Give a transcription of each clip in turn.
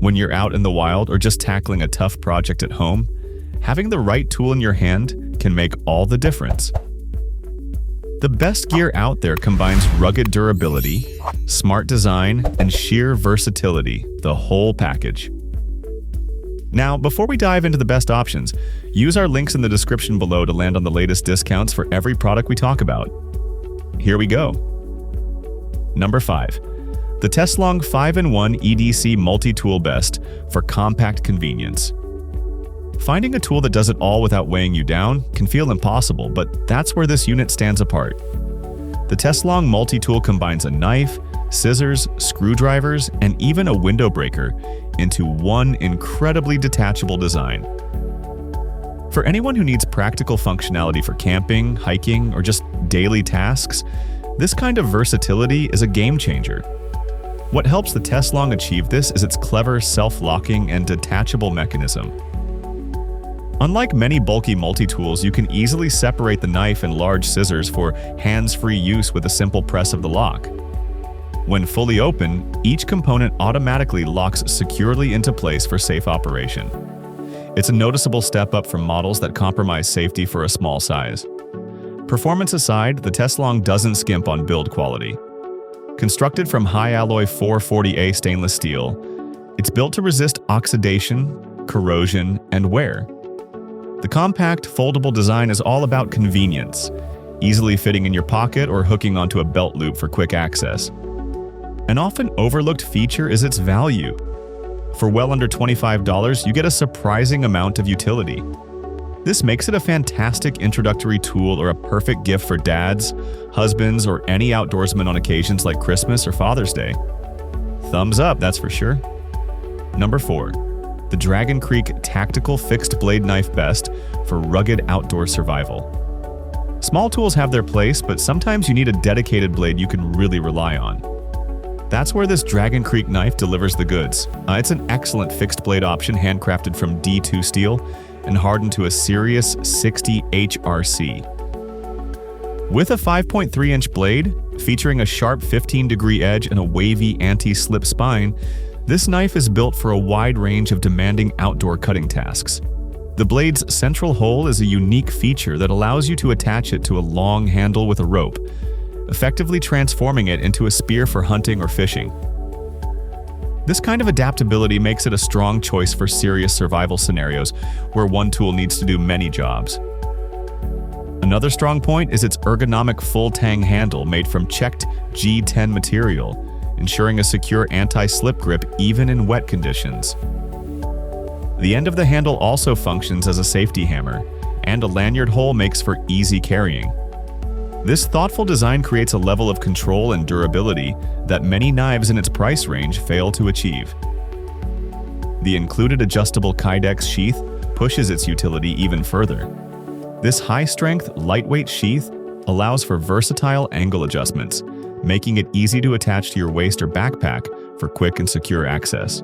When you're out in the wild or just tackling a tough project at home, having the right tool in your hand can make all the difference. The best gear out there combines rugged durability, smart design, and sheer versatility, the whole package. Now, before we dive into the best options, use our links in the description below to land on the latest discounts for every product we talk about. Here we go. Number 5. The Teslong 5-in-1 EDC Multitool Best for compact convenience. Finding a tool that does it all without weighing you down can feel impossible, but that's where this unit stands apart. The Teslong Multitool combines a knife, scissors, screwdrivers, and even a window breaker into one incredibly detachable design. For anyone who needs practical functionality for camping, hiking, or just daily tasks, this kind of versatility is a game changer. What helps the Teslong achieve this is its clever self-locking and detachable mechanism. Unlike many bulky multi-tools, you can easily separate the knife and large scissors for hands-free use with a simple press of the lock. When fully open, each component automatically locks securely into place for safe operation. It's a noticeable step up from models that compromise safety for a small size. Performance aside, the Teslong doesn't skimp on build quality. Constructed from high-alloy 440A stainless steel, it's built to resist oxidation, corrosion, and wear. The compact, foldable design is all about convenience, easily fitting in your pocket or hooking onto a belt loop for quick access. An often overlooked feature is its value. For well under $25, you get a surprising amount of utility. This makes it a fantastic introductory tool or a perfect gift for dads, husbands, or any outdoorsman on occasions like Christmas or Father's Day. Thumbs up, that's for sure. Number 4. The Dragon Creek Tactical Fixed Blade Knife Best for rugged outdoor survival. Small tools have their place, but sometimes you need a dedicated blade you can really rely on. That's where this Dragon Creek knife delivers the goods. It's an excellent fixed blade option handcrafted from D2 steel and hardened to a serious 60 HRC. With a 5.3-inch blade, featuring a sharp 15-degree edge and a wavy anti-slip spine, this knife is built for a wide range of demanding outdoor cutting tasks. The blade's central hole is a unique feature that allows you to attach it to a long handle with a rope, effectively transforming it into a spear for hunting or fishing. This kind of adaptability makes it a strong choice for serious survival scenarios where one tool needs to do many jobs. Another strong point is its ergonomic full-tang handle made from checked G10 material, ensuring a secure anti-slip grip even in wet conditions. The end of the handle also functions as a safety hammer, and a lanyard hole makes for easy carrying. This thoughtful design creates a level of control and durability that many knives in its price range fail to achieve. The included adjustable Kydex sheath pushes its utility even further. This high-strength, lightweight sheath allows for versatile angle adjustments, making it easy to attach to your waist or backpack for quick and secure access.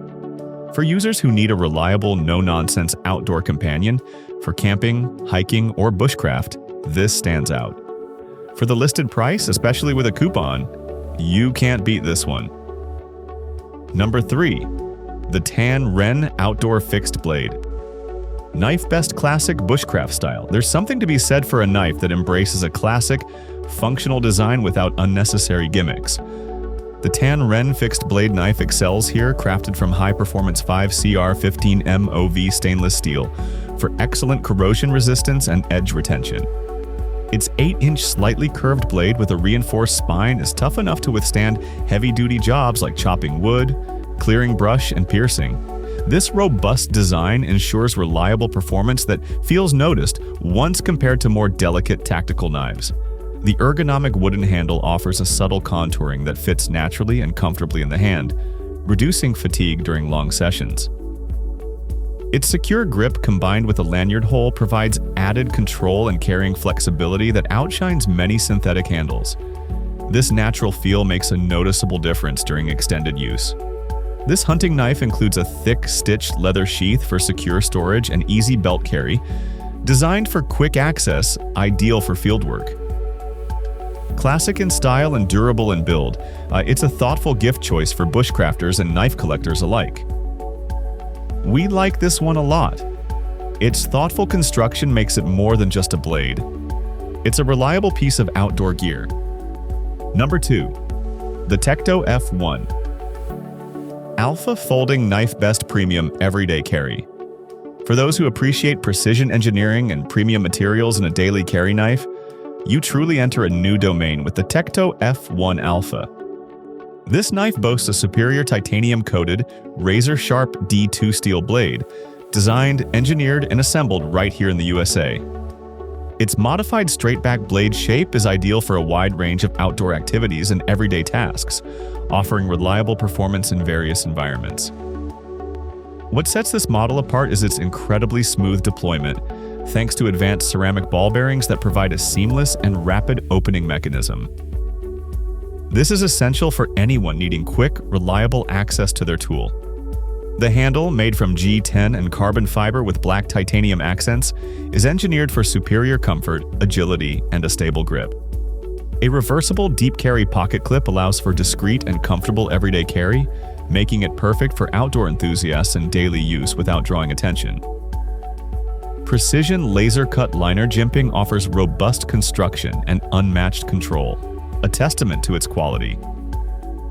For users who need a reliable, no-nonsense outdoor companion for camping, hiking, or bushcraft, this stands out. For the listed price, especially with a coupon, you can't beat this one. Number 3. The Tan Ren Outdoor Fixed Blade. Knife best classic bushcraft style. There's something to be said for a knife that embraces a classic, functional design without unnecessary gimmicks. The Tan Ren fixed blade knife excels here, crafted from high-performance 5CR15 MOV stainless steel for excellent corrosion resistance and edge retention. Its 8-inch slightly curved blade with a reinforced spine is tough enough to withstand heavy-duty jobs like chopping wood, clearing brush, and piercing. This robust design ensures reliable performance that feels noticed once compared to more delicate tactical knives. The ergonomic wooden handle offers a subtle contouring that fits naturally and comfortably in the hand, reducing fatigue during long sessions. Its secure grip combined with a lanyard hole provides added control and carrying flexibility that outshines many synthetic handles. This natural feel makes a noticeable difference during extended use. This hunting knife includes a thick, stitched leather sheath for secure storage and easy belt carry, designed for quick access, ideal for fieldwork. Classic in style and durable in build, it's a thoughtful gift choice for bushcrafters and knife collectors alike. We like this one a lot. Its thoughtful construction makes it more than just a blade. It's a reliable piece of outdoor gear. Number 2. The Tecto F1. Alpha Folding Knife Best Premium Everyday Carry. For those who appreciate precision engineering and premium materials in a daily carry knife, you truly enter a new domain with the Tecto F1 Alpha. This knife boasts a superior titanium-coated, razor-sharp D2 steel blade, designed, engineered, and assembled right here in the USA. Its modified straight-back blade shape is ideal for a wide range of outdoor activities and everyday tasks, offering reliable performance in various environments. What sets this model apart is its incredibly smooth deployment, thanks to advanced ceramic ball bearings that provide a seamless and rapid opening mechanism. This is essential for anyone needing quick, reliable access to their tool. The handle, made from G10 and carbon fiber with black titanium accents, is engineered for superior comfort, agility, and a stable grip. A reversible deep carry pocket clip allows for discreet and comfortable everyday carry, making it perfect for outdoor enthusiasts and daily use without drawing attention. Precision laser-cut liner jimping offers robust construction and unmatched control, a testament to its quality.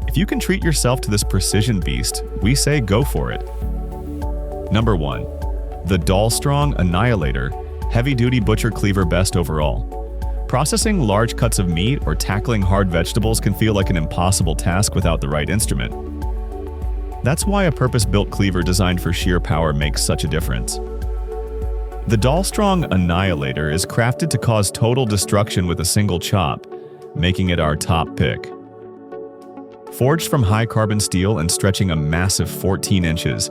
If you can treat yourself to this precision beast, we say go for it. Number 1. The Dollstrong Annihilator Heavy-Duty Butcher Cleaver Best Overall. Processing large cuts of meat or tackling hard vegetables can feel like an impossible task without the right instrument. That's why a purpose-built cleaver designed for sheer power makes such a difference. The Dollstrong Annihilator is crafted to cause total destruction with a single chop, making it our top pick. Forged from high-carbon steel and stretching a massive 14 inches,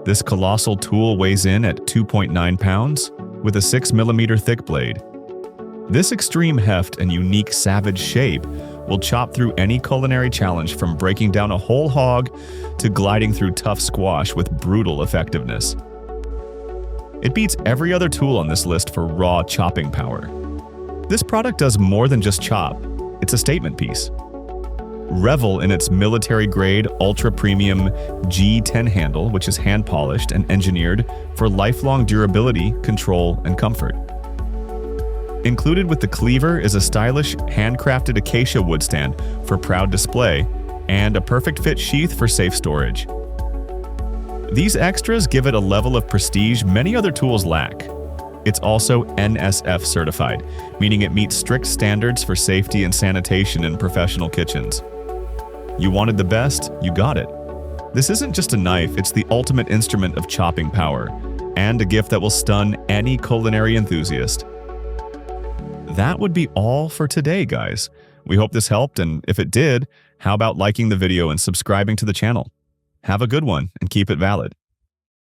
this colossal tool weighs in at 2.9 pounds with a 6mm thick blade. This extreme heft and unique savage shape will chop through any culinary challenge, from breaking down a whole hog to gliding through tough squash with brutal effectiveness. It beats every other tool on this list for raw chopping power. This product does more than just chop, it's a statement piece. Revel in its military-grade, ultra-premium G10 handle, which is hand-polished and engineered for lifelong durability, control, and comfort. Included with the cleaver is a stylish, handcrafted acacia wood stand for proud display and a perfect-fit sheath for safe storage. These extras give it a level of prestige many other tools lack. It's also NSF certified, meaning it meets strict standards for safety and sanitation in professional kitchens. You wanted the best, you got it. This isn't just a knife, it's the ultimate instrument of chopping power, and a gift that will stun any culinary enthusiast. That would be all for today, guys. We hope this helped, and if it did, how about liking the video and subscribing to the channel? Have a good one, and keep it valid.